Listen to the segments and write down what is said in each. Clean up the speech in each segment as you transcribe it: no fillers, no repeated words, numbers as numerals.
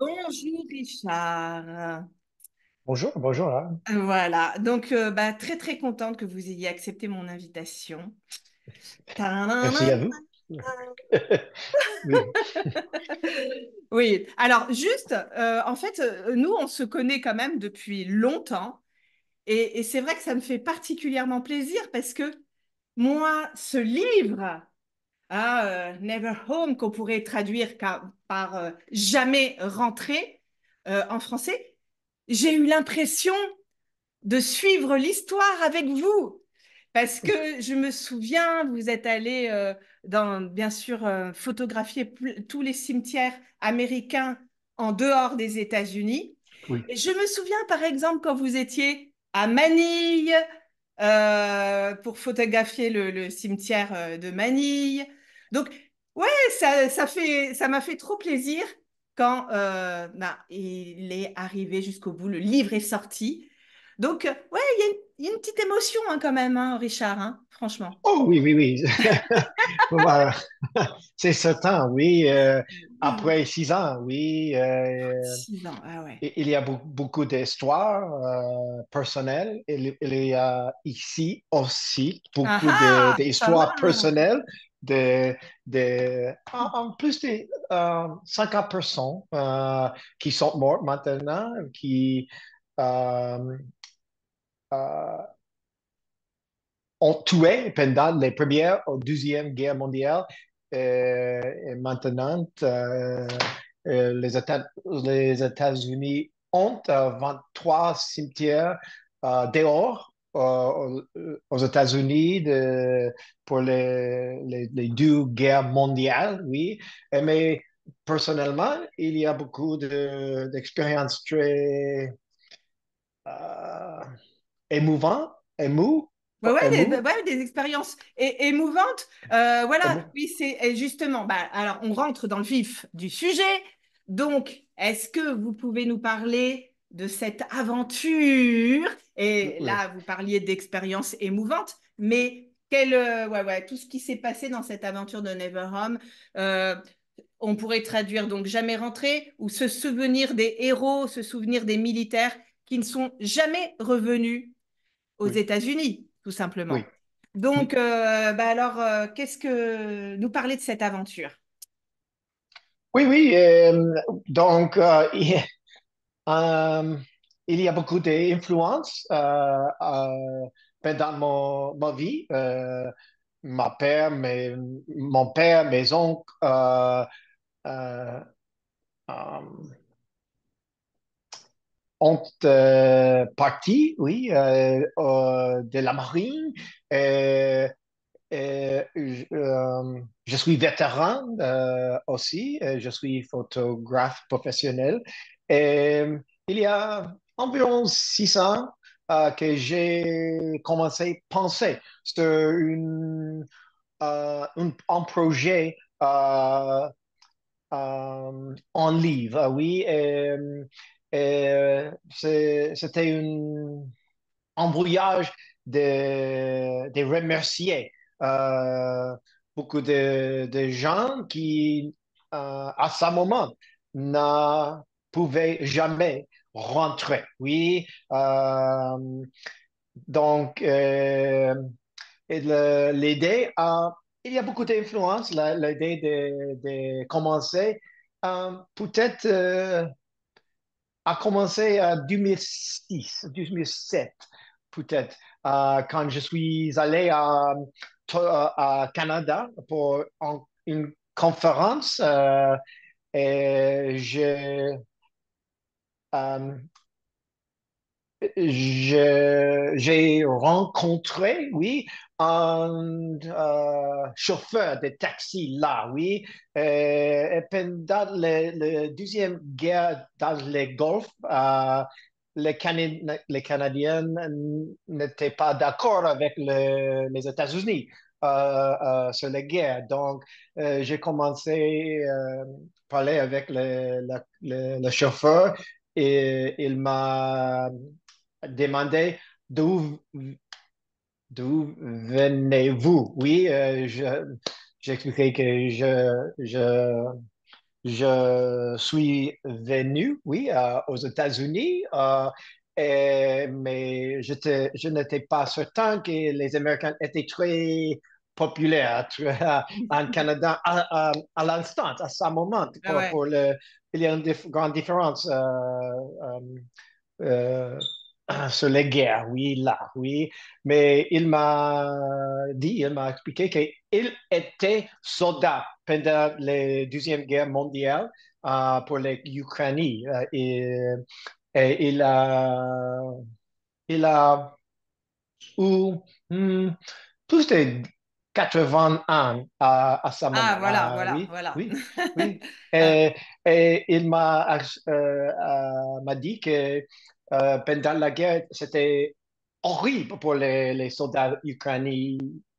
Bonjour Richard. Bonjour, bonjour, hein. Voilà, donc très très contente que vous ayez accepté mon invitation. Merci Tadam. à vous. Oui, Oui, alors juste, en fait, nous, on se connaît quand même depuis longtemps et c'est vrai que ça me fait particulièrement plaisir parce que moi, ce livre, Never Home, qu'on pourrait traduire par Jamais rentré en français, j'ai eu l'impression de suivre l'histoire avec vous. Parce que je me souviens, vous êtes allé bien sûr, photographier tous les cimetières américains en dehors des États-Unis. oui. Et je me souviens, par exemple, quand vous étiez à Manille pour photographier le cimetière de Manille. Donc, ouais, ça m'a fait trop plaisir quand il est arrivé jusqu'au bout, le livre est sorti. Donc, ouais, il y a une petite émotion hein, quand même, hein, Richard, hein, franchement. Oh oui, oui, oui. Voilà. C'est certain, oui. Après 6 ans, oui. 6 ans, ah ouais. Il y a beaucoup d'histoires personnelles. Il y a ici aussi Ah beaucoup ah, pas d'histoires mal. personnelles. En plus de 50% qui sont morts maintenant, qui euh, euh, ont tué pendant les premières ou deuxième guerre mondiale. Et maintenant, les États-Unis ont 23 cimetières dehors aux États-Unis pour les deux guerres mondiales, oui. Mais personnellement, il y a beaucoup d'expériences très euh, émouvantes, Ouais, des expériences émouvantes. Voilà, émou- oui, c'est et justement. Alors, on rentre dans le vif du sujet. Donc, est-ce que vous pouvez nous parler de cette aventure? Et oui. là, vous parliez d'expériences émouvantes, mais tout ce qui s'est passé dans cette aventure de Never Home, euh, on pourrait traduire donc jamais rentré ou se souvenir des héros, se souvenir des militaires qui ne sont jamais revenus aux Oui, États-Unis, tout oui, simplement. Donc, oui, qu'est-ce que nous parler de cette aventure? oui, oui. Donc, euh, il y a beaucoup d'influences pendant ma vie. Mon père, mes oncles euh, euh, ont parti, oui, de la marine. Euh, je suis vétéran aussi, je suis photographe professionnel. Et il y a environ 6 ans que j'ai commencé à penser sur un projet en livre, oui. C'était un voyage de remercier euh, beaucoup de gens qui, à ce moment, ne pouvaient jamais rentrer. Oui. Donc, l'idée il y a beaucoup d'influence, l'idée de commencer, peut-être a commencé en 2006, 2007, peut-être, quand je suis allé à Canada pour une conférence. Et euh, j'ai rencontré, oui, un chauffeur de taxi là, oui. Et pendant la deuxième guerre dans le Golfe, les Canadiens n'étaient pas d'accord avec les États-Unis sur la guerre. Donc, j'ai commencé à parler avec le chauffeur et il m'a demandé d'où d'où venez-vous? Oui, j'expliquais que je suis venu, oui, aux États-Unis, mais je n'étais pas certain que les Américains étaient très populaires en Canada à l'instant, à ce moment. Ah ouais. Il y a une grande différence euh, sur les guerres, oui, là, oui. Mais il m'a expliqué qu'il était soldat pendant la Deuxième Guerre mondiale pour les Ukrainiens. Et il a eu plus de 80 ans à ce Ah, voilà, moment-là. voilà, Oui, voilà. oui, oui. Ah, Et il m'a dit que pendant la guerre, c'était horrible pour les soldats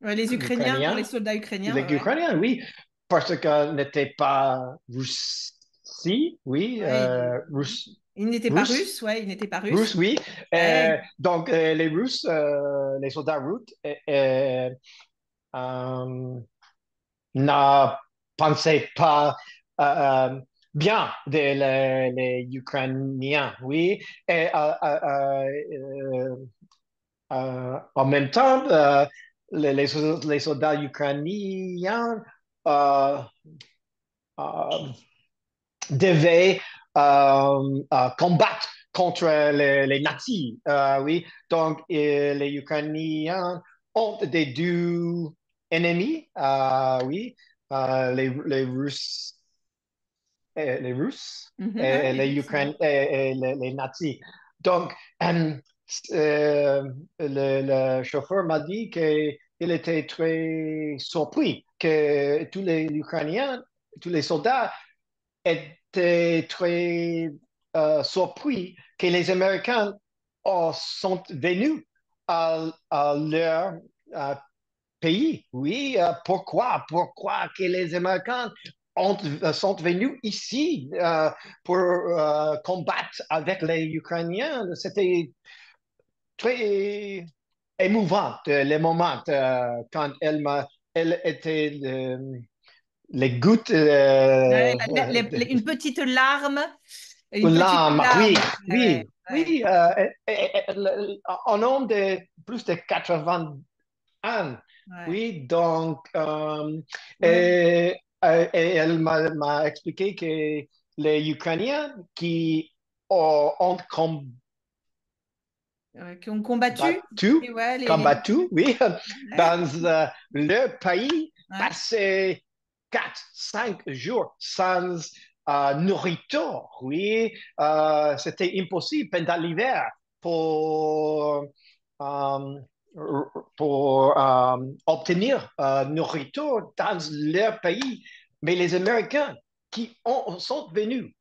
ouais, les Ukrainiens, pour les ukrainiens. soldats ukrainiens, Les ouais. Ukrainiens, oui, parce qu'elle n'était pas Russie, oui, Ouais, ils n'étaient pas Russe, russes, ouais, ils n'étaient pas Russe, russes. oui. Ouais. Donc, les Russes, les soldats russes, euh, ne pensaient pas bien des les Ukrainiens, oui. Et en même temps, les soldats ukrainiens euh, euh, devaient combattre contre les nazis, oui. Donc, les Ukrainiens ont des deux ennemis, oui, les Russes, Ouais, et les les Russes, ouais. Ukrainiens et les nazis. Donc, le chauffeur m'a dit qu'il était très surpris que tous les Ukrainiens, tous les soldats étaient très surpris que les Américains sont venus à leur euh, pays. Oui, pourquoi que les Américains sont venus ici pour combattre avec les Ukrainiens? C'était très émouvant, le moment quand elle était les gouttes Ouais, une petite larme, une petite larmes. Oui, larme. Ouais, oui, ouais, oui. En homme de plus de 80 ans. ouais, Oui, donc, ouais, et elle m'a expliqué que les Ukrainiens qui ont ouais, qui ont combattu. combattu, Et ouais, combattu, oui, ouais, dans leur pays, ouais, passaient 4, 5 jours sans nourriture, oui. C'était impossible pendant l'hiver pour, euh, pour obtenir nourriture dans leur pays. Mais les Américains sont venus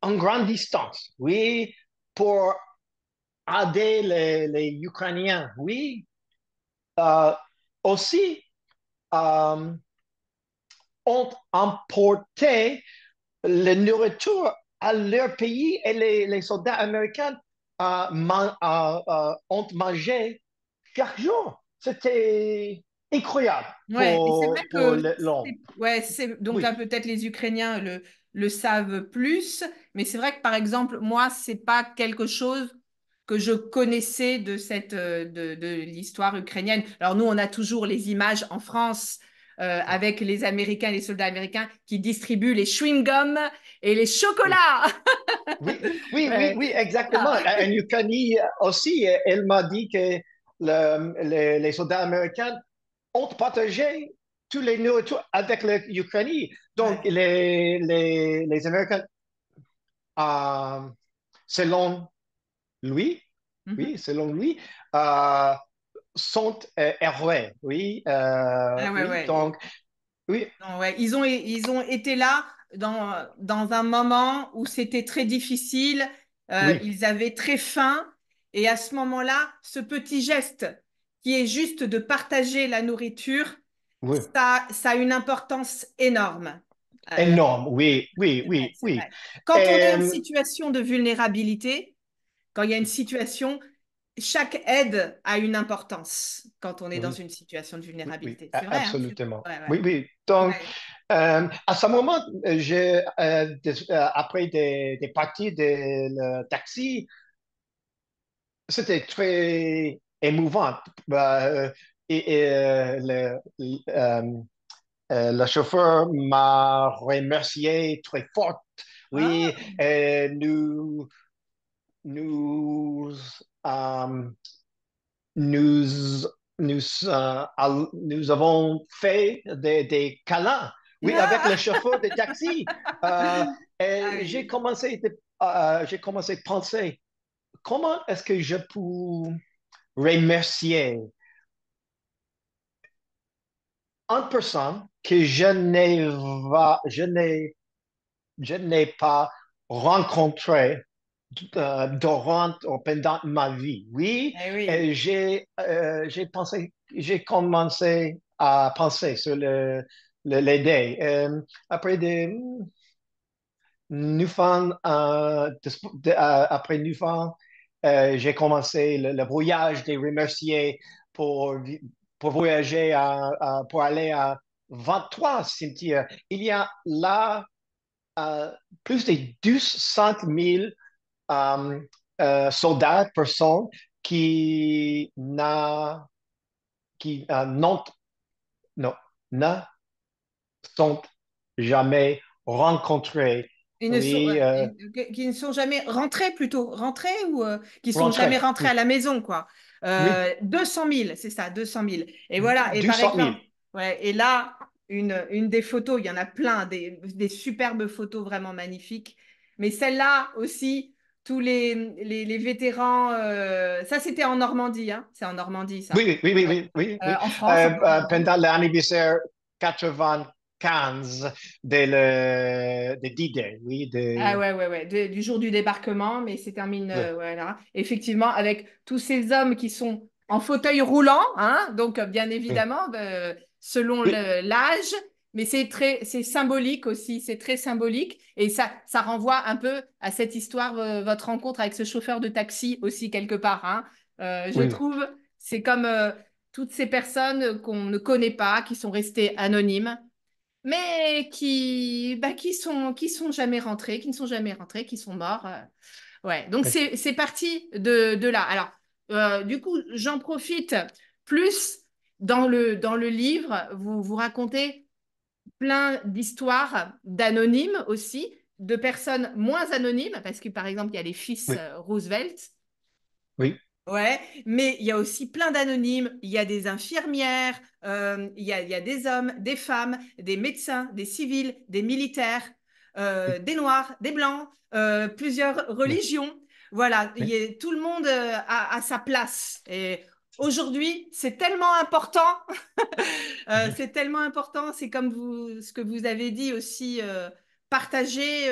en grande distance, oui, pour aider les Ukrainiens, oui. Euh, Aussi, euh, ont emporté la nourriture à leur pays et les soldats américains ont mangé chaque jour. C'était incroyable ouais. Et c'est vrai pour que, l'homme. ouais, c'est donc Oui, peut-être les Ukrainiens le savent plus, mais c'est vrai que par exemple, moi, c'est pas quelque chose que je connaissais de de l'histoire ukrainienne. Alors nous, on a toujours les images en France avec les Américains, les soldats américains qui distribuent les chewing-gums et les oui. chocolats. Oui, oui, oui, Ouais, oui, exactement. ah, En Ukraine aussi, elle m'a dit que les soldats américains ont partagé tous les nourritures avec les Ukrainiens. Donc, ouais. les Américains, euh, selon lui, Mhm. oui, selon lui, euh, sont héros. Oui, Ah ouais, oui. ouais. Donc, oui, Non, ouais. Ils ont été là dans un moment où c'était très difficile. oui, Ils avaient très faim. Et à ce moment-là, ce petit geste qui est juste de partager la nourriture, oui. ça a une importance énorme. Euh, Énorme, oui, oui, c'est vrai, oui, c'est oui. vrai. Quand on est en Euh, situation de vulnérabilité, quand il y a une situation, chaque aide a une importance quand on est dans oui. une situation de Oui, oui, vulnérabilité. C'est vrai, hein? absolument. Ouais, Oui, ouais. oui. Donc, Ouais. À ce moment, après des parties de le taxi, c'était très émouvant. Le chauffeur m'a remercié très fort. Oui, Ah, nous, euh, nous, nous avons fait des câlins, oui, avec le ah, chauffeur de taxi. Euh, ah et oui. j'ai commencé à penser, comment est-ce que je peux remercier une personne que je n'ai pas rencontrée pendant ma vie. Oui, Eh oui. et j'ai commencé à penser sur l'aider. Après des après Newfound, j'ai commencé le voyage des remerciés pour, vi- pour voyager pour aller à 23 cimetières. Il y a là plus de 200 000 euh, soldats, personnes qui non, ne sont jamais rencontrés. Oui, Qui ne sont jamais rentrés plutôt, rentrés ou qui sont jamais rentrés. rentrés à Oui, la maison, quoi. oui, 200 000, c'est ça, 200 000. Et voilà, et par 200 000. exemple, ouais, et là, une des photos, il y en a plein, des superbes photos vraiment magnifiques. Mais celle-là aussi, tous les vétérans, ça c'était en Normandie, hein, c'est en Normandie, Oui, ça. oui, oui, oui, Ouais. oui, oui, oui. En France, en Normandie. Pendant l'anniversaire 95 de D-Day, oui, Ah ouais, ouais, ouais, du jour du débarquement, mais c'est termine, voilà. Effectivement, avec tous ces hommes qui sont en fauteuil roulant, hein, donc bien oui, évidemment, selon oui, l'âge, mais c'est symbolique aussi, c'est très symbolique, et ça renvoie un peu à cette histoire, votre rencontre avec ce chauffeur de taxi aussi quelque part, hein. Je oui, trouve, c'est comme toutes ces personnes qu'on ne connaît pas, qui sont restées anonymes mais qui sont jamais rentrés, qui ne sont jamais rentrés, qui sont morts. Ouais, donc oui, c'est parti de là. Alors, du coup, j'en profite plus dans le livre, vous racontez plein d'histoires d'anonymes aussi, de personnes moins anonymes, parce que par exemple, il y a les fils oui, Roosevelt. oui, Ouais, mais il y a aussi plein d'anonymes. Il y a des infirmières, il y a des hommes, des femmes, des médecins, des civils, des militaires, oui, des noirs, des blancs, plusieurs oui, religions. Voilà, oui, tout le monde a sa place. Et aujourd'hui, c'est tellement important. C'est tellement important. C'est comme ce que vous avez dit aussi, partager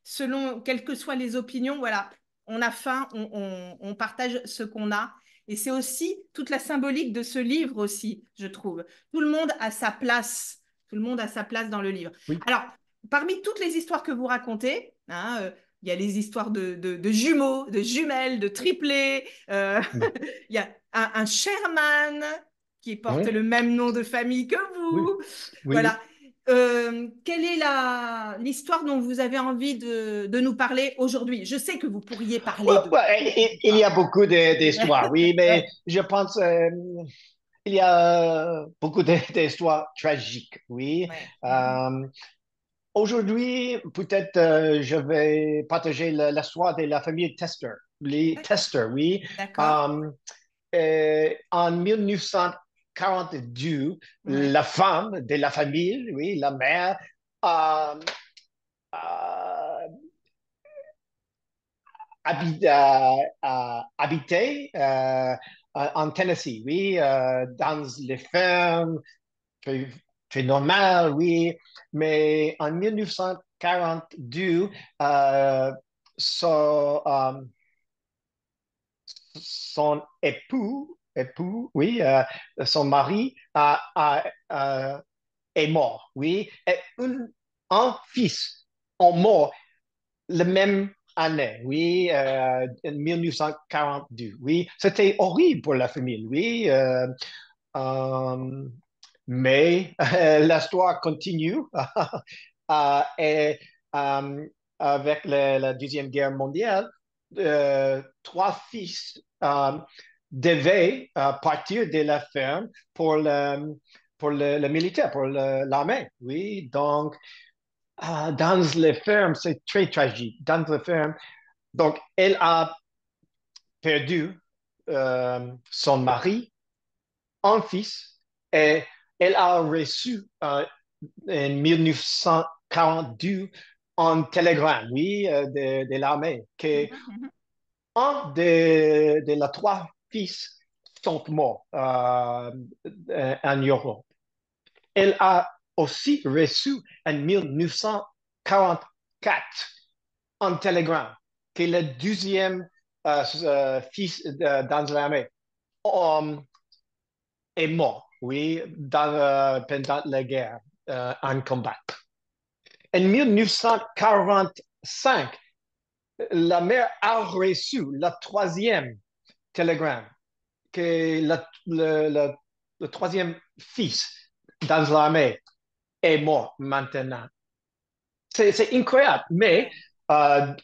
selon quelles que soient les opinions. Voilà, on a faim, on partage ce qu'on a. Et c'est aussi toute la symbolique de ce livre aussi, je trouve. Tout le monde a sa place. Tout le monde a sa place dans le livre. oui, Alors, parmi toutes les histoires que vous racontez, hein, il y a les histoires de jumeaux, de jumelles, de triplés. oui, Il y a un Sherman qui porte oui, le même nom de famille que oui, vous. oui, oui. Voilà. Quelle est l'histoire dont vous avez envie de nous parler aujourd'hui? Je sais que vous pourriez parler Ouais, de ouais, toutes les il y histoires. a beaucoup d'histoires, oui, mais Ouais, je pense il y a beaucoup d'histoires tragiques, oui. ouais. Mhm. Euh, Aujourd'hui, peut-être je vais partager l'histoire de la famille Tester. Les D'accord, Tester, oui. d'accord. Euh, En 1942, Ouais, la femme de la famille, oui, la mère, euh, euh, habitait en Tennessee, oui, dans les fermes, très, très normal, oui. Mais en 1942, euh, son, euh, son oui, son mari est mort, oui. Et un fils est mort la même année, oui, en 1942, oui. C'était horrible pour la famille, oui. Euh, Mais l'histoire continue et avec la Deuxième Guerre mondiale, trois fils devaient partir de la ferme pour le militaire, pour l'armée. Oui, donc dans les fermes, c'est très tragique. Dans les fermes, donc elle a perdu son mari, un fils, et elle a reçu en 1942 un télégramme, oui, de l'armée, que Mhm, mhm. un de les trois fils sont morts en Europe. Elle a aussi reçu en 1944 un télégramme que le deuxième fils dans l'armée um, est mort, oui, pendant la guerre en combat. En 1945, la mère a reçu le troisième télégramme que le troisième fils dans l'armée est mort maintenant. C'est incroyable, mais Ouais.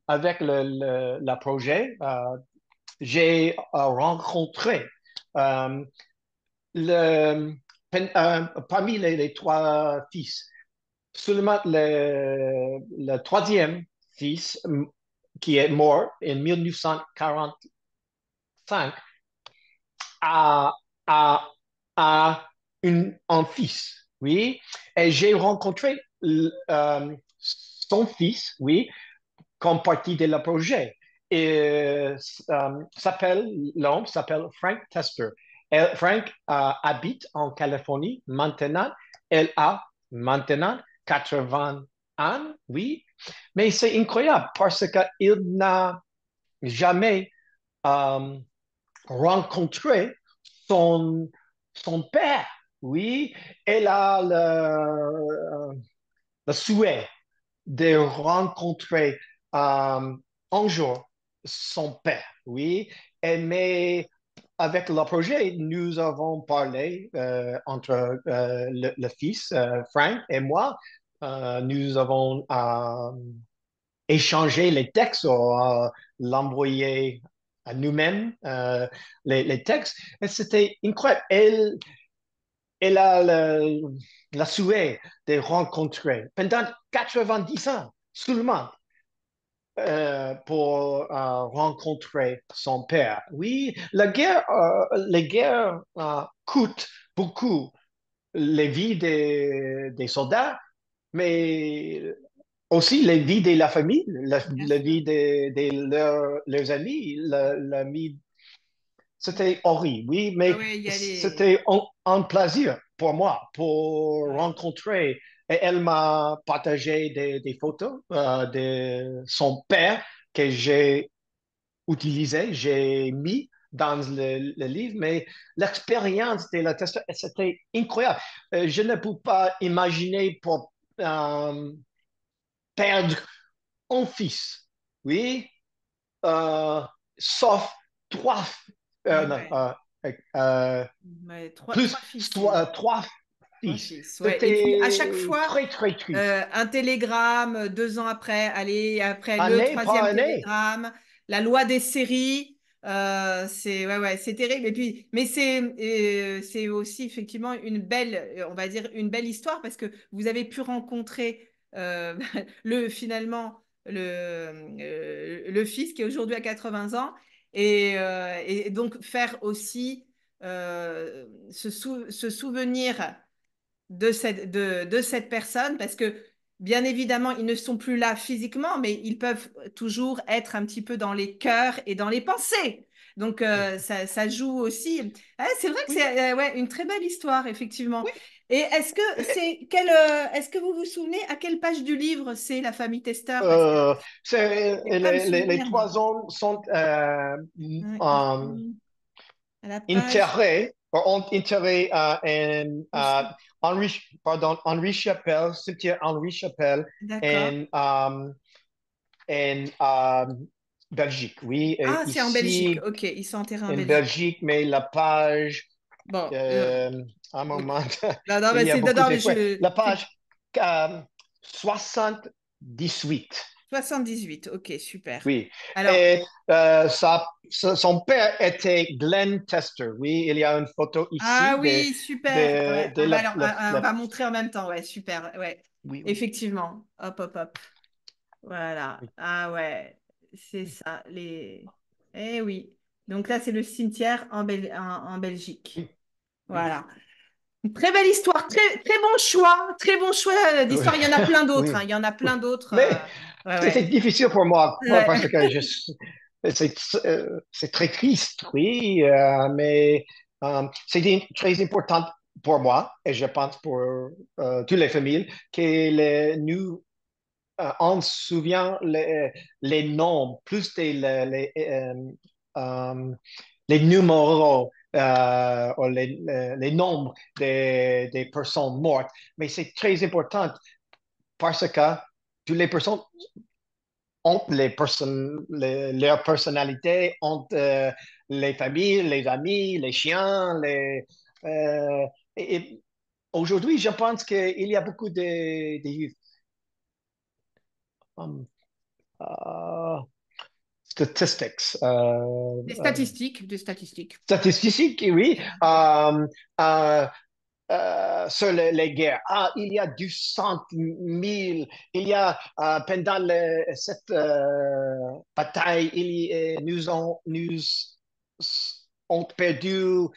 avec le projet, j'ai rencontré euh, le, parmi les trois fils, seulement le troisième fils qui est mort en 1945 a, a, a un fils, oui. Et j'ai rencontré son fils, oui, comme partie de le projet. Et l'homme s'appelle Frank Tester. Et Frank habite en Californie maintenant. Elle a maintenant 80 ans, oui. Mais c'est incroyable parce qu'il n'a jamais euh, rencontré son, son père, oui. Elle a le souhait de rencontrer un jour son père, oui. Mais avec le projet, nous avons parlé entre le fils, Frank, et moi. Nous avons échangé les textes ou l'envoyer à nous-mêmes, les textes. Et c'était incroyable. Elle a la souhait de rencontrer pendant 90 ans seulement pour rencontrer son père. Oui, les guerres coûtent beaucoup les vies des soldats, mais aussi les vies de la famille, Bien la sûr. vie de leurs amis, l'ami. C'était horrible, oui, Ah mais ouais, il y a les... c'était un plaisir pour moi, pour Ouais. rencontrer. Et elle m'a partagé des photos de son père que j'ai utilisé, j'ai mis dans le livre, mais l'expérience de la test, c'était incroyable. Je ne peux pas imaginer pour perdre un fils, oui, euh, sauf trois, Ah non, ouais. euh, Ouais, plus trois fils. trois Trois fils. fils, ouais. Et puis à chaque C'était fois, très, très triste. un télégramme, 2 ans après, allez, après le Année par troisième année. télégramme, la loi des séries, c'est ouais, ouais, c'est terrible. Et puis, mais c'est aussi effectivement une belle, on va dire une belle histoire parce que vous avez pu rencontrer finalement le fils qui est aujourd'hui à 80 ans et donc faire aussi se souvenir de cette personne parce que bien évidemment, ils ne sont plus là physiquement, mais ils peuvent toujours être un petit peu dans les cœurs et dans les pensées. Donc, ça joue aussi. Ah, c'est vrai que Oui, c'est ouais, une très belle histoire, effectivement. oui. Et est-ce que vous vous souvenez à quelle page du livre c'est la famille Tester? Parce que je pas me Les souvenir, moi. trois hommes sont Ils euh, sont à la page. intérêts, ont intérêt pardon, Henri Chapelle, cimetière Henri Chapelle D'accord. en Belgique. Oui, Ah, c'est en Belgique. ici Ok, ils sont enterrés en en Belgique. Belgique, mais la page Bon, euh, un Ok. moment, Non, non, il mais y a c'est, non, beaucoup non, de... mais Ouais, la c'est page euh, 78. 78. Ok, super. Oui. Alors, Et son père était Glenn Tester. Oui, il y a une photo ah ici oui, super. Ouais. de Ah, bah alors, on la- va montrer en même temps. Ouais, super. Ouais, Oui, oui. effectivement. Hop, hop, hop. Voilà. Oui, Ah ouais, c'est oui, ça. Eh oui. Donc là, c'est le cimetière en Belgique. oui, oui. Voilà. Une très belle histoire. Très bon choix. Très bon choix Oui. d'histoire. Il y en a plein d'autres, hein. Oui. Il y en a Oui. plein d'autres. Mais Ouais, c'était ouais. difficile pour moi parce Ouais. que c'est très triste, oui, mais très important pour moi et je pense pour toutes les familles que nous on se souvient les noms, plus les numéros ou les nombres des personnes mortes. Mais c'est très important parce que toutes les personnes ont leur personnalité, ont les familles, les amis, les chiens. Euh, et aujourd'hui, je pense qu'il y a beaucoup um, uh, statistics, Des statistiques. statistiques, oui, euh, sur les guerres. Ah, il y a 200 000. Il y a, pendant cette bataille, nous ont perdu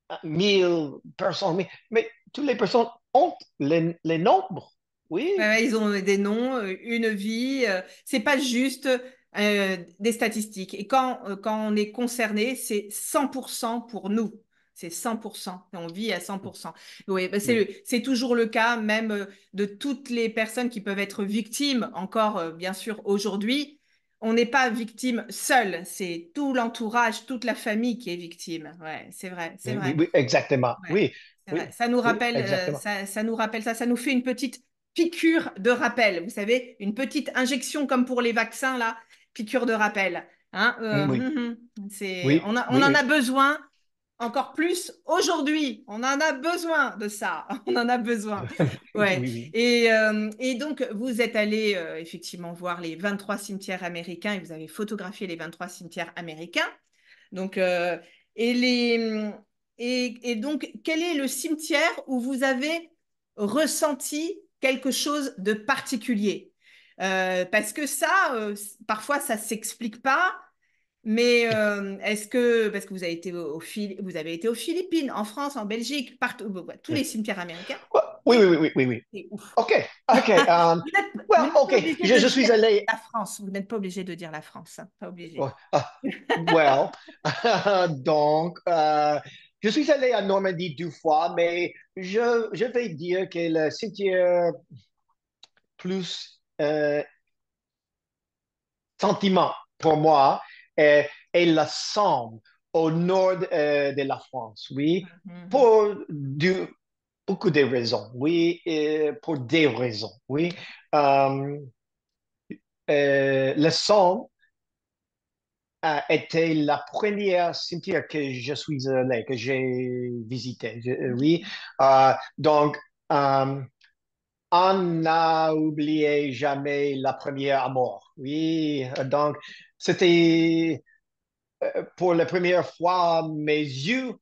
1 000 personnes. Mais toutes les personnes ont les nombres. Ouais, Oui, ouais, ils ont des noms, une vie. C'est pas juste des statistiques. Et quand on est concerné, c'est 100% pour nous. C'est 100%. On vit à 100%. Oui, bah, oui, c'est toujours le cas, même de toutes les personnes qui peuvent être victimes, encore bien sûr aujourd'hui. On n'est pas victime seul. C'est tout l'entourage, toute la famille qui est victime. Ouais, c'est vrai, c'est oui, vrai. oui, exactement. Ouais, Oui, c'est oui, vrai. Ça nous oui, rappelle, exactement. ça nous rappelle ça. Ça nous fait une petite piqûre de rappel. Vous savez, une petite injection comme pour les vaccins là, piqûre de rappel. Hein, Oui, on oui, on oui, en oui, a besoin encore plus aujourd'hui. On en a besoin de ça. On en a besoin. Ouais. oui, oui. Et donc, vous êtes allé effectivement voir les 23 cimetières américains et vous avez photographié les 23 cimetières américains. Donc, et, les, et donc, quel est le cimetière où vous avez ressenti quelque chose de particulier? Parce que ça, parfois, ça ne s'explique pas. Mais est-ce que, parce que vous avez été vous avez été aux Philippines, en France, en Belgique, partout, tous les cimetières américains, Oui, oui, c'est oui, oui, oui, oui. c'est ouf. OK, OK. Vous Well, n'êtes pas OK. obligé de Je suis dire allé. la France. Vous n'êtes pas obligé de dire la France, hein, pas obligé. Oh, well, donc, je suis allé à Normandie 2 fois, mais je vais dire que le cimetière plus sentiment pour moi est la Somme, au nord de la France, oui, Mhm. pour beaucoup de raisons, oui, pour des raisons, oui. Euh, la Somme a été la première cimetière que je suis allé, que j'ai visité, oui. Donc, euh, on n'a oublié jamais la première amour, oui. Donc, c'était pour la première fois, mes yeux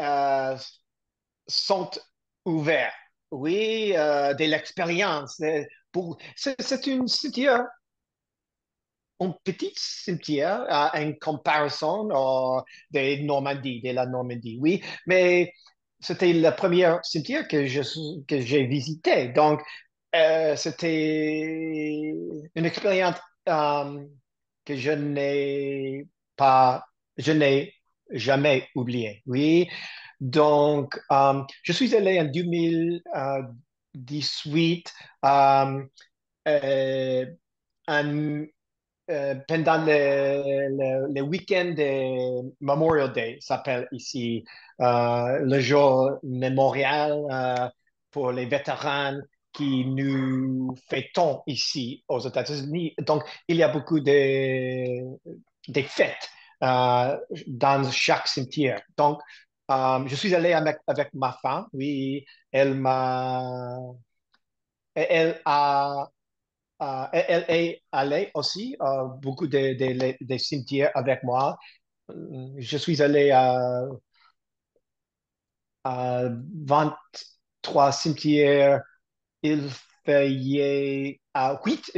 euh, sont ouverts. Oui, de l'expérience. C'est une cimetière, un petit cimetière en comparaison de la Normandie, oui, mais c'était le premier cimetière que j'ai visité. Donc, c'était une expérience euh, que pas, je n'ai jamais oubliée, oui. Donc, je suis allé en 2018 euh, euh, en pendant le week-end de Memorial Day, s'appelle ici, le jour mémorial pour les vétérans qui nous fêtons ici aux États-Unis. Donc, il y a beaucoup des fêtes dans chaque cimetière. Donc, Je suis allé avec ma femme, oui, elle m'a, elle a, elle est allée aussi beaucoup des cimetières avec moi. Je suis allé à 23 cimetières. Il fait huit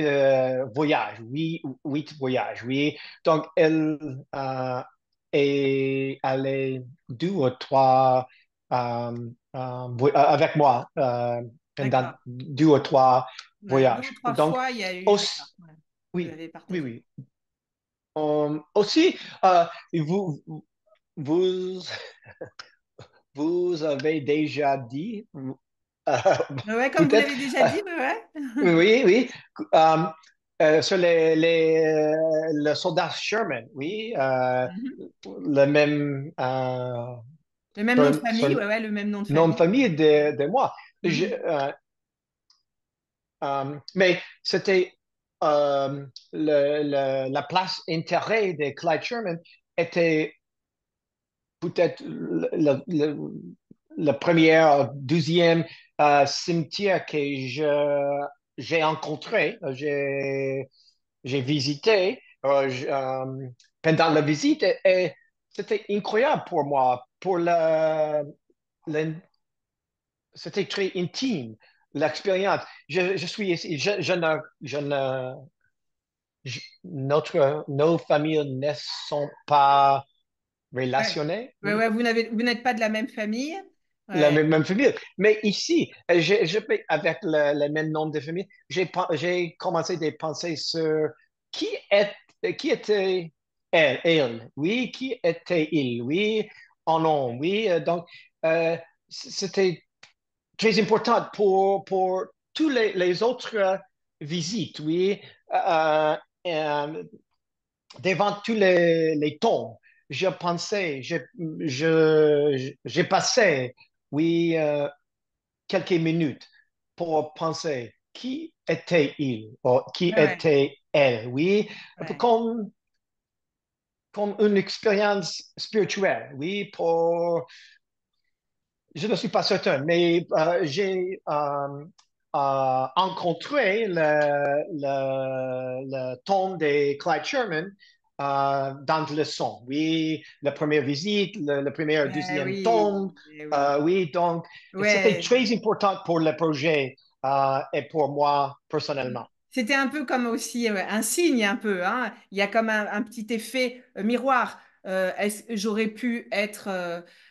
voyages, oui, huit voyages, oui. Donc, elle est allée deux ou trois avec moi pendant D'accord. deux ou trois Ouais, deux ou voyages. trois Donc, fois, il y a eu, aussi, d'accord. Ouais. Vous oui, avez oui, partagé. oui. Aussi, vous, vous, vous avez déjà dit, euh, Ouais, comme vous peut-être, l'avez déjà dit, ouais, ouais. oui, oui. Euh, sur le soldat Sherman, oui, Mhm. le même Le même nom de famille, son ouais, ouais, le même nom de nom de famille. famille de moi. Mhm. Mais c'était la place intérêt de Clyde Sherman était peut-être le premier, deuxième cimetière que j'ai rencontré, j'ai visité pendant la visite et c'était incroyable pour moi. Le- C'était très intime, l'expérience. Je suis ici, nos familles ne sont pas Ouais. relationnées, Ouais, oui, ouais, vous n'êtes pas de la même famille. la Ouais. même famille. Mais ici, avec le même nom de famille, j'ai commencé à penser sur qui est, qui était elle, oui, qui était il, oui, en nom, oui. Donc, euh, c'était très important pour tous les autres visites, oui. Euh, euh, Devant tous les tombes, je pensais, j'ai passé, oui, quelques minutes pour penser qui était-il ou qui Ouais, ouais, était elle, oui, un peu ouais. comme une expérience spirituelle, oui, je ne suis pas certain, mais j'ai rencontré le tombe de Clyde Sherman dans le son. Oui, la première visite, le premier, deuxième Oui, tombe. oui. Oui, donc c'était Ouais. très important pour le projet et pour moi personnellement. C'était un peu comme aussi un signe, un peu, hein. Il y a comme un petit effet miroir. J'aurais pu être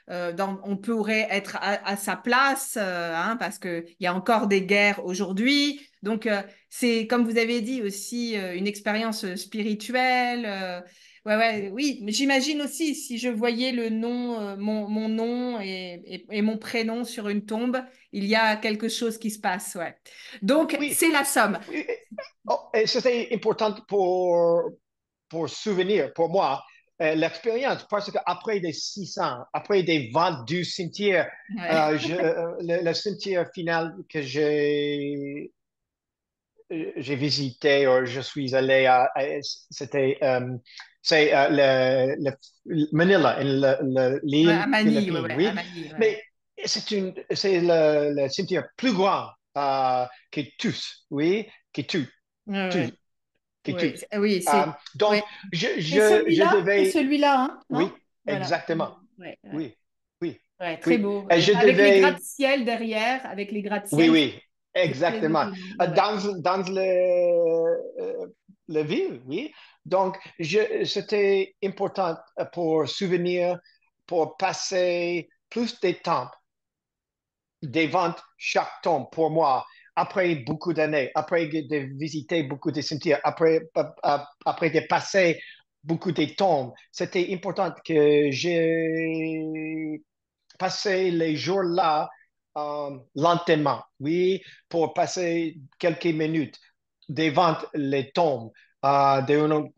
on pourrait être à sa place, hein, parce que il y a encore des guerres aujourd'hui. Donc c'est comme vous avez dit aussi une expérience spirituelle. Ouais, ouais, oui. Mais j'imagine aussi si je voyais le nom, mon nom et mon prénom sur une tombe, il y a quelque chose qui se passe, ouais. Donc Oui, c'est la somme. oui. Oh, et c'était important pour souvenir, pour moi, l'expérience, parce qu'après des 600, après des ventes du cimetière, Ouais. le cimetière final que j'ai visité, ou je suis allé c'était c'est Manila, Ouais, l'île à Manille, ouais, Philippines, ouais, à oui. Manille, ouais, ouais. Mais c'est le cimetière plus grand que tous, oui, que tout, Ouais, tout, ouais. que tout. Ouais, oui, c'est Donc, ouais. C'est devais, celui-là, hein, oui, non? Voilà. exactement, Ouais, ouais. oui, oui, Ouais, très oui. beau. Et Et je avec les devais, gratte-ciel derrière, avec les oui, gratte-ciel, oui, c'est très exactement. étonnant. Ouais, ouais. Dans le ville, oui. Donc, c'était important pour souvenir, pour passer plus de temps devant chaque tombe pour moi. Après beaucoup d'années, après de visiter beaucoup de cimetières, après de passer beaucoup de tombes, c'était important que j'ai passé les jours là lentement, oui, pour passer quelques minutes devant les tombes,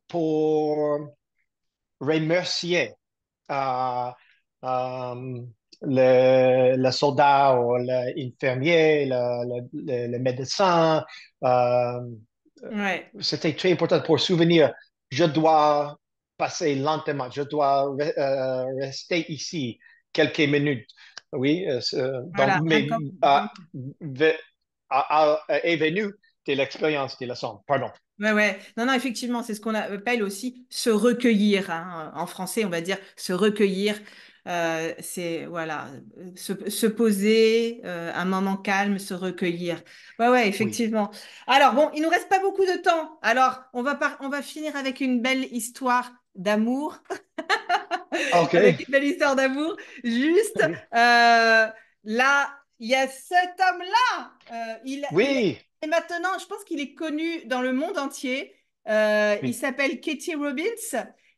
pour remercier euh, euh, le soldat ou l'infirmier, le médecin. Euh, Ouais. C'était très important pour souvenir. Je dois passer lentement, je dois rester ici quelques minutes. Oui, donc, Voilà, mais ve- est venue de l'expérience, des leçons. Pardon. ouais, ouais. Non, non, effectivement, c'est ce qu'on appelle aussi se recueillir, hein. En français, on va dire se recueillir. C'est, voilà, se poser, un moment calme, se recueillir. Ouais, ouais, Oui. effectivement. Alors, bon, il nous reste pas beaucoup de temps. Alors, on va finir avec une belle histoire d'amour. OK. Avec une belle histoire d'amour. Juste, Oui. là, il y a cet homme-là. Il Oui. est maintenant, je pense qu'il est connu dans le monde entier. Il Oui. s'appelle Katie Robbins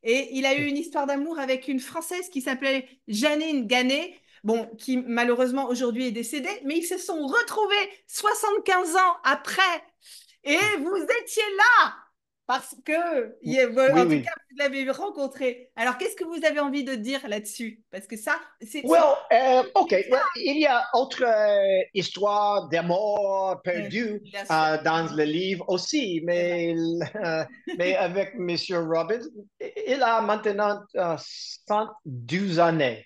et il a eu Oui. une histoire d'amour avec une Française qui s'appelait Janine Gannet. Bon, qui malheureusement aujourd'hui est décédée, mais ils se sont retrouvés 75 ans après. Et vous étiez là parce que, Oui, en tout cas, oui. vous l'avez rencontré. Alors, qu'est-ce que vous avez envie de dire là-dessus? Parce que ça, c'est Well, OK. Well, il y a autre histoire d'amour ouais, perdu bien sûr. dans le livre aussi, C'est vrai. mais avec Monsieur Robbins, il a maintenant 112 années.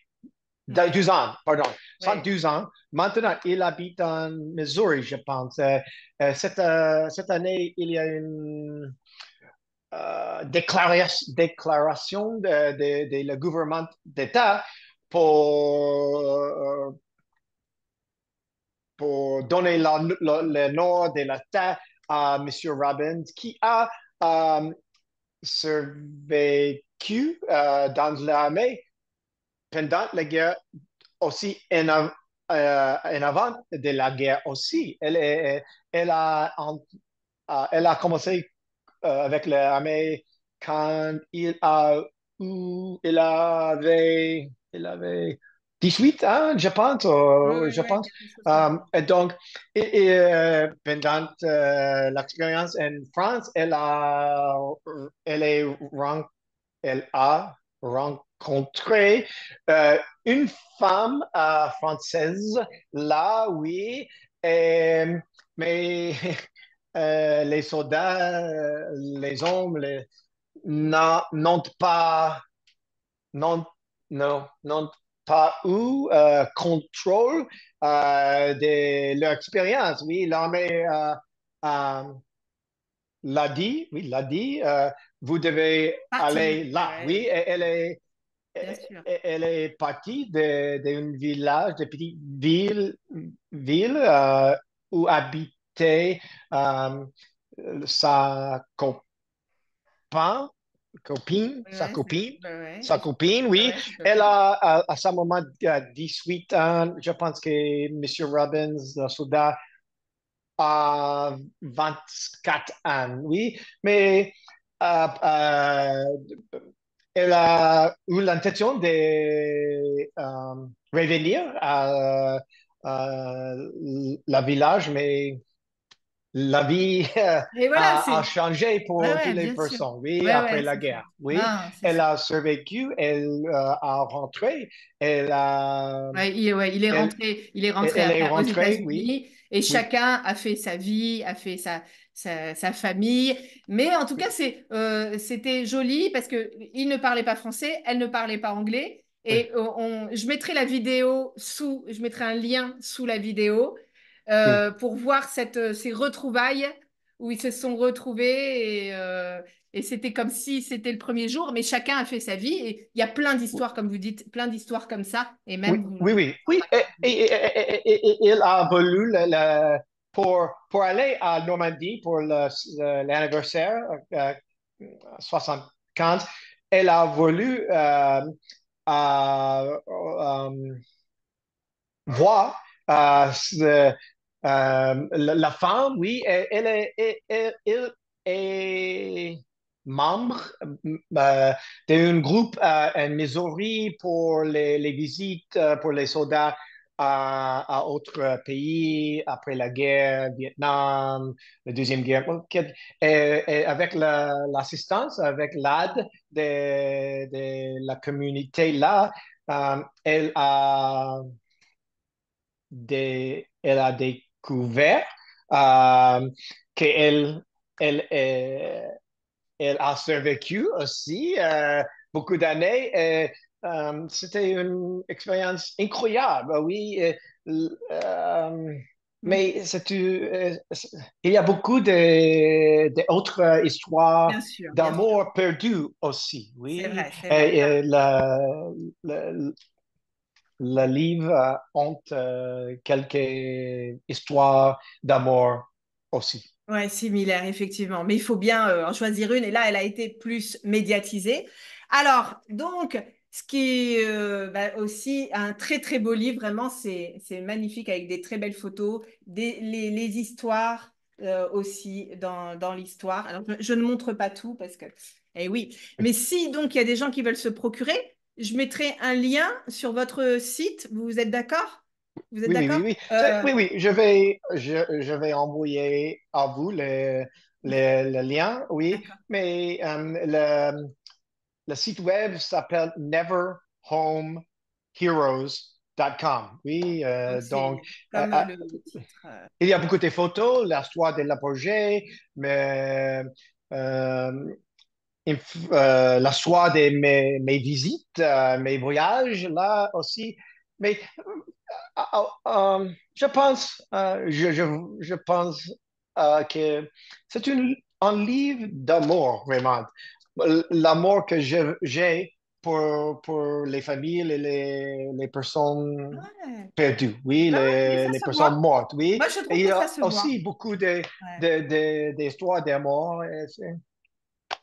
Ouais, 12 ans, pardon, ouais. 112 ans. Maintenant, il habite en Missouri, je pense. Cette année, il y a une déclaration de le gouvernement d'État pour, pour donner le nom de l'État à M. Robbins, qui a euh, survécu dans l'armée pendant la guerre aussi en avant de la guerre aussi. Elle a, elle a commencé avec l'armée quand il avait 18 ans, je pense. Ouais, ouais, Je ouais, pense. quelque chose comme ça. Et donc, pendant l'expérience en France, elle, est, elle a rencontré une femme française là, oui, et- mais les soldats, les hommes, n'ont pas, n'ont, n'ont pas eu contrôle de leur expérience. Oui, l'armée euh, l'a dit, oui, l'a dit, vous devez Partir. aller Ouais, là. ouais, Oui, bien sûr. elle est partie d'un village, de petite ville où habitait euh, sa copine, Ouais, ouais, ouais, ouais, sa copine, ouais, oui. ouais, sa Elle copine. a, à ce moment, 18 ans. Je pense que Monsieur Robbins, le soldat, a 24 ans, oui. Mais euh, euh, elle a eu l'intention de revenir à la village, mais la vie Et voilà, a c'est. changé Ouais, pour toutes ouais, les bien sûr. personnes, oui, Ouais, après ouais, la c'est ça. guerre, oui. Non, c'est Elle ça. a survécu, elle a rentré, Ouais, il est rentré elle est après aux rentrée, oui, États-Unis et oui, chacun a fait sa vie, a fait sa famille. Mais en tout cas, oui, c'était joli parce que il ne parlait pas français, elle ne parlait pas anglais. oui, Et je mettrai la vidéo je mettrai un lien sous la vidéo oui. pour voir ces retrouvailles où ils se sont retrouvés et c'était comme si c'était le premier jour, mais chacun a fait sa vie. Et il y a plein d'histoires, comme vous dites, plein d'histoires comme ça. Et Oui, même, oui, oui, en oui. raconter. Il a voulu pour aller à Normandie pour l'anniversaire euh, 75. Elle a voulu voir la femme, oui, elle est membre d'un groupe en Missouri pour les visites pour les soldats à autres pays après la guerre, Vietnam, la Deuxième Guerre. Ok. Et avec l'assistance, avec l'aide de la communauté là, elle a découvert euh, qu'elle elle, elle a survécu aussi beaucoup d'années. c'était une expérience incroyable, oui. Euh, Mm. mais il y a beaucoup d'autres histoires Bien sûr, bien sûr. d'amour perdu aussi, C'est oui. vrai, c'est vrai. Le, le livre compte quelques histoires d'amour aussi. Ouais, similaire, effectivement. Mais il faut bien en choisir une. Et là, elle a été plus médiatisée. Alors, donc, ce qui est bah, aussi un très, très beau livre, vraiment, c'est magnifique avec des très belles photos, les histoires aussi dans l'histoire. Alors, je ne montre pas tout parce que, eh oui. Mais si, donc, il y a des gens qui veulent se procurer, je mettrai un lien sur votre site. Vous êtes d'accord? Vous êtes Oui, oui, oui, d'accord? oui. Oui, oui, je vais envoyer à vous le lien, oui, D'accord. mais le site web s'appelle neverhomeheroes.com. Oui, Donc, donc, c'est comme le titre. il y a beaucoup de photos, l'histoire de la projet, mais euh, l'histoire de mes visites, mes voyages, là aussi. Mais je pense que c'est un livre d'amour, vraiment. L'amour que j'ai pour les familles et les personnes Ouais. perdues, oui, Ouais, ouais, mais ça les se personnes voit. mortes, oui. Moi, je Et trouve il y que a ça se voit. aussi beaucoup Ouais. d'histoires d'amour.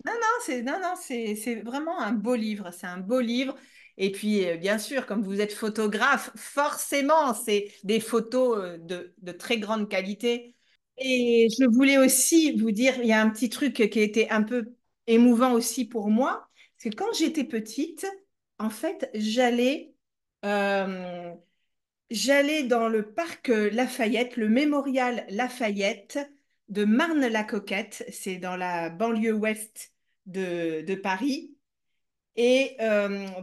Non, non, c'est vraiment un beau livre. C'est un beau livre. Et puis, bien sûr, comme vous êtes photographe, forcément, c'est des photos de très grande qualité. Et je voulais aussi vous dire, il y a un petit truc qui a été un peu émouvant aussi pour moi. Parce que quand j'étais petite, en fait, euh, j'allais dans le parc Lafayette, le mémorial Lafayette de Marne-la-Coquette, c'est dans la banlieue ouest de Paris. Et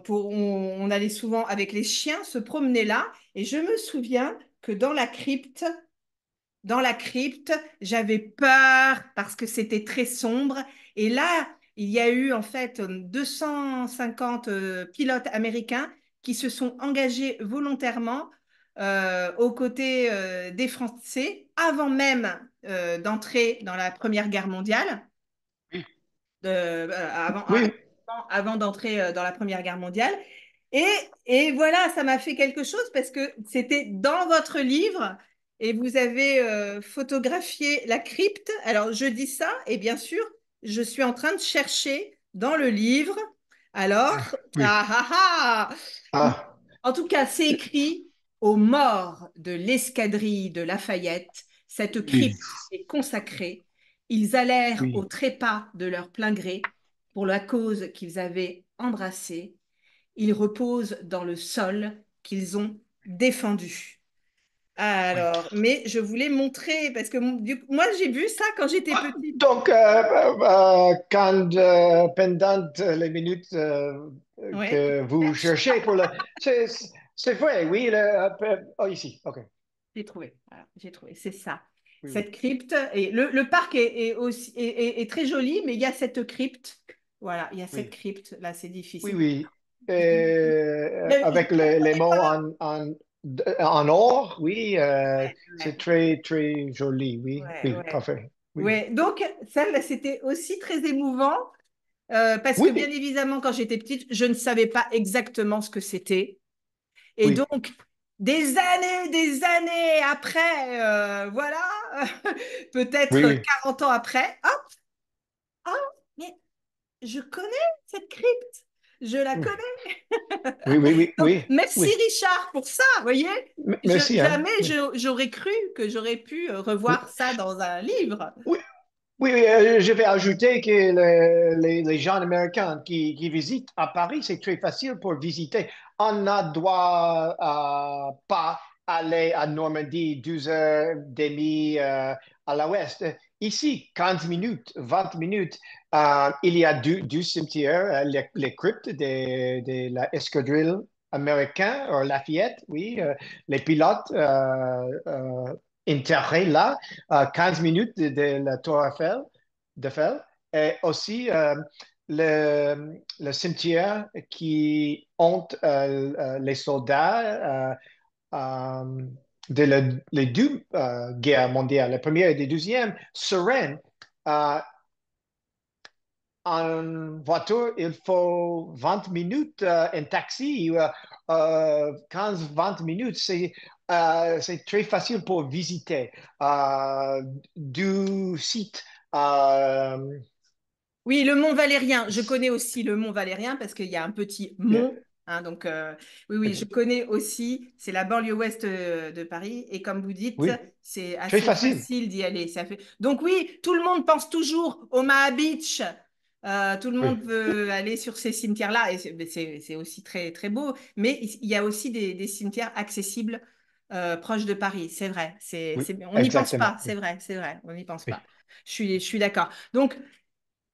on allait souvent avec les chiens se promener là. Et je me souviens que dans la crypte, j'avais peur parce que c'était très sombre. Et là, il y a eu en fait 250 pilotes américains qui se sont engagés volontairement aux côtés des Français avant même d'entrer dans la Première Guerre mondiale Oui, avant d'entrer dans la Première Guerre mondiale. Et, et voilà, ça m'a fait quelque chose parce que c'était dans votre livre et vous avez photographié la crypte. Alors, je dis ça et bien sûr, je suis en train de chercher dans le livre. Alors, oui. ah ah ah, Ah, en tout cas, c'est écrit aux morts de l'escadrille de Lafayette. Cette oui, crypte est consacrée. Ils allèrent au oui. trépas de leur plein gré pour la cause qu'ils avaient embrassée. Ils reposent dans le sol qu'ils ont défendu. Oui. Alors, mais je voulais montrer, parce que moi j'ai vu ça quand j'étais petite. Donc, quand pendant les minutes Ouais, que vous cherchez pour le... C'est, c'est vrai, oui. Oh, ici, OK. j'ai trouvé. Voilà, j'ai trouvé. C'est ça. Oui, oui. Cette crypte. Et le parc est très joli, mais il y a cette crypte. Voilà, il y a cette Oui, crypte. Là, c'est oui, difficile. oui. Je Avec ne les comprenais mots pas. en or, oui, Ouais, c'est ouais, très, très joli, oui, ouais, oui, ouais. parfait. Oui, Ouais. Donc, celle, c'était aussi très émouvant. Parce que bien oui, évidemment, quand j'étais petite, je ne savais pas exactement ce que c'était. Et oui, donc, des années après, voilà, oui, peut-être oui, 40 ans après, hop, ah, mais je connais cette crypte, je la oui, connais. oui, oui, oui, Donc, oui, merci oui. Richard pour ça, vous voyez. Merci, hein. Jamais Oui. j'aurais cru que j'aurais pu Oui. revoir ça dans un livre. Oui, oui, oui, je vais ajouter que les gens américains qui visitent à Paris, c'est très facile pour visiter. On ne doit pas aller à Normandie 12 heures demie à l'ouest. Ici, 15 minutes, 20 minutes, il y a deux cimetières, les cryptes de la escadrille américaine, ou Lafayette, oui, les pilotes enterrés là à 15 minutes de la Tour Eiffel. Et aussi, le cimetière qui hante les soldats euh, les deux guerres mondiales, la première et la deuxième, sereine. Euh, En voiture, il faut 20 minutes. En taxi, 15-20 minutes. C'est très facile pour visiter du site. Euh, Oui, le Mont Valérien. Je connais aussi le Mont Valérien parce qu'il y a un petit yeah, mont. Hein, donc, oui, oui, je ok. connais aussi. C'est la banlieue ouest de Paris. Et comme vous dites, Oui, c'est très assez facile. facile d'y aller. Ça fait... Donc, oui, tout le monde pense toujours au Omaha Beach. Tout le Oui, monde veut aller sur ces cimetières-là. Et c'est aussi très, très beau. Mais il y a aussi des cimetières accessibles proches de Paris. C'est vrai. oui, On n'y pense exactement. pas. C'est Oui, vrai. C'est vrai. On n'y pense oui. pas. Je suis d'accord. Donc,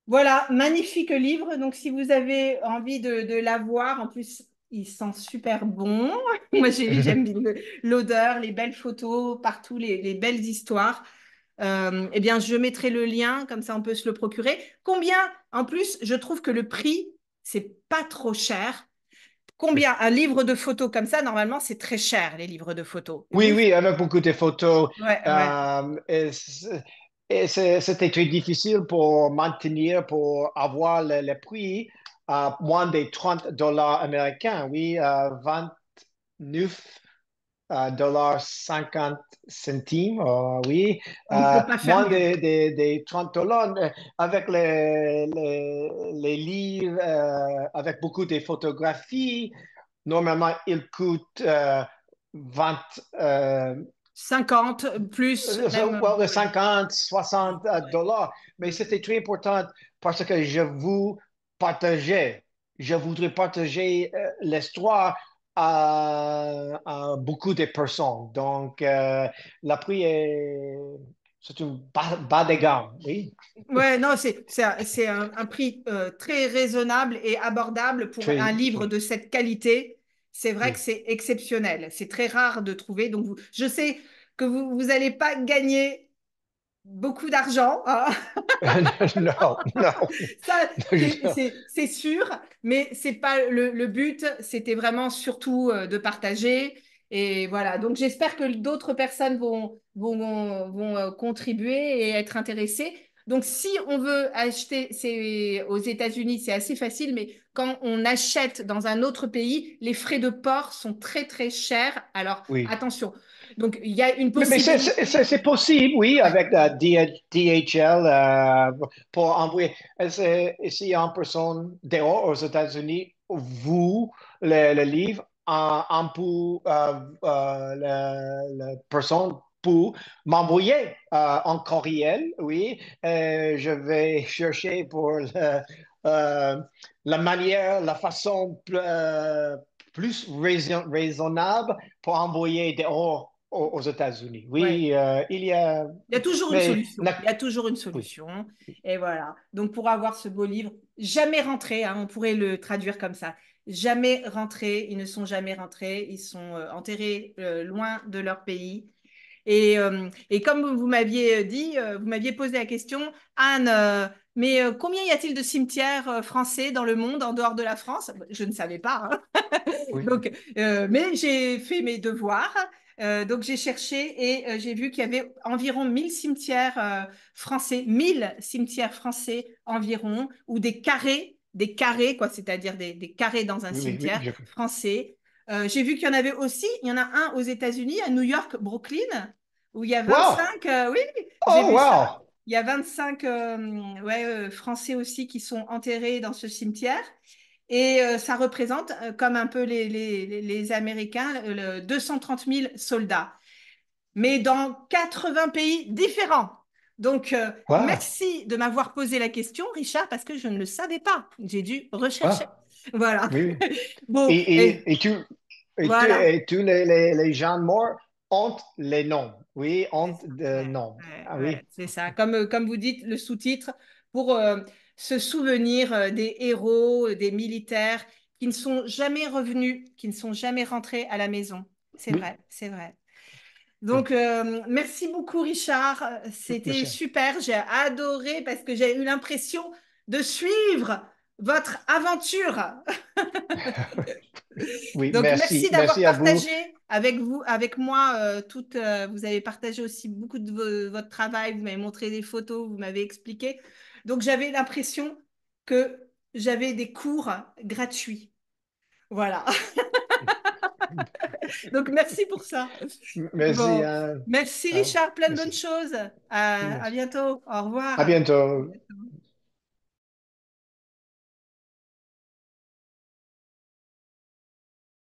voilà, magnifique livre. Donc, si vous avez envie de l'avoir, en plus, il sent super bon. Moi, j'aime bien l'odeur, les belles photos, partout, les belles histoires. Eh bien, je mettrai le lien, comme ça, on peut se le procurer. Combien, en plus, je trouve que le prix, c'est pas trop cher. Oui. Combien un livre de photos comme ça, normalement, c'est très cher, les livres de photos. Oui, Vous, oui, avec beaucoup de photos. ouais, ouais. C'était très difficile pour maintenir, pour avoir le prix à moins de 30 dollars américains. Oui, 29 dollars 50 centimes. Oui, On ne peut pas faire moins mieux. de 30 dollars avec les livres, avec beaucoup de photographies. Normalement, ils coûtent 20, 50 plus, même. well, Ouais. 50, 60 dollars. Mais Mm. c'était très important parce que je voudrais partager l'histoire à beaucoup de personnes. Donc, le prix c'est une bas de gamme, oui. Ouais, non, c'est un prix très raisonnable et abordable pour un Très, livre oui, de cette qualité. C'est vrai que oui. c'est exceptionnel. C'est très rare de trouver. Donc, je sais que vous allez pas gagner beaucoup d'argent, hein. Non, non. Ça, Je- c'est sûr, mais c'est pas le but. C'était vraiment surtout de partager. Et voilà. Donc, j'espère que d'autres personnes vont contribuer et être intéressées. Donc, si on veut acheter aux États-Unis, c'est assez facile, mais quand on achète dans un autre pays, les frais de port sont très, très chers. Alors, oui. attention. Donc, il y a une Mais possibilité. c'est possible, oui, Ouais. avec la DHL pour envoyer. Si en personne dehors aux États-Unis, vous, le livre, en pour la personne pour m'envoyer en courriel, oui. Je vais chercher pour euh, la manière, la façon plus raisonnable pour envoyer dehors aux États-Unis. Ouais. Oui, il y a, Il y a toujours une mais solution. Il y a toujours une oui. solution. Et voilà. Donc, pour avoir ce beau livre, jamais rentrés, hein, on pourrait le traduire comme ça. Jamais rentrés, ils ne sont jamais rentrés, ils sont enterrés loin de leur pays. Et comme vous m'aviez dit, vous m'aviez posé la question, Anne, mais combien y a-t-il de cimetières français dans le monde en dehors de la France? Je ne savais pas, hein. Oui, Donc, mais j'ai fait mes devoirs. Donc j'ai cherché et j'ai vu qu'il y avait environ 1000 cimetières français, 1000 cimetières français environ, ou des carrés quoi, c'est-à-dire des carrés dans un oui, oui, oui, cimetière français. J'ai vu qu'il y en avait aussi, il y en a un aux États-Unis, à New York, Brooklyn, où il y a Wow! 25, oui, j'ai Oh, vu ça. wow! Il y a 25 ouais, Français aussi qui sont enterrés dans ce cimetière. Et ça représente, comme un peu les Américains, 230 000 soldats, mais dans 80 pays différents. Donc, Wow! merci de m'avoir posé la question, Richard, parce que je ne le savais pas. J'ai dû rechercher. Wow! Voilà. Oui, oui. Bon, Et, et voilà. tous les gens morts ont les noms. Oui, C'est ont ça. de Ouais, noms. ouais, Ah oui, ouais, c'est ça. Comme vous dites, le sous-titre, pour se souvenir des héros, des militaires qui ne sont jamais revenus, qui ne sont jamais rentrés à la maison. C'est oui, vrai, c'est vrai. oui. Donc, merci beaucoup, Richard. C'était Merci. super. J'ai adoré parce que j'ai eu l'impression de suivre. votre aventure. Oui, Donc, merci merci. d'avoir Merci à vous. partagé avec vous, avec moi, vous avez partagé aussi beaucoup de votre travail, vous m'avez montré des photos, vous m'avez expliqué. Donc, j'avais l'impression que j'avais des cours gratuits. Voilà. Donc, merci pour ça. Merci. Bon, merci Ah, Richard, plein de bonnes merci. choses. À Merci. bientôt. Au À revoir. bientôt.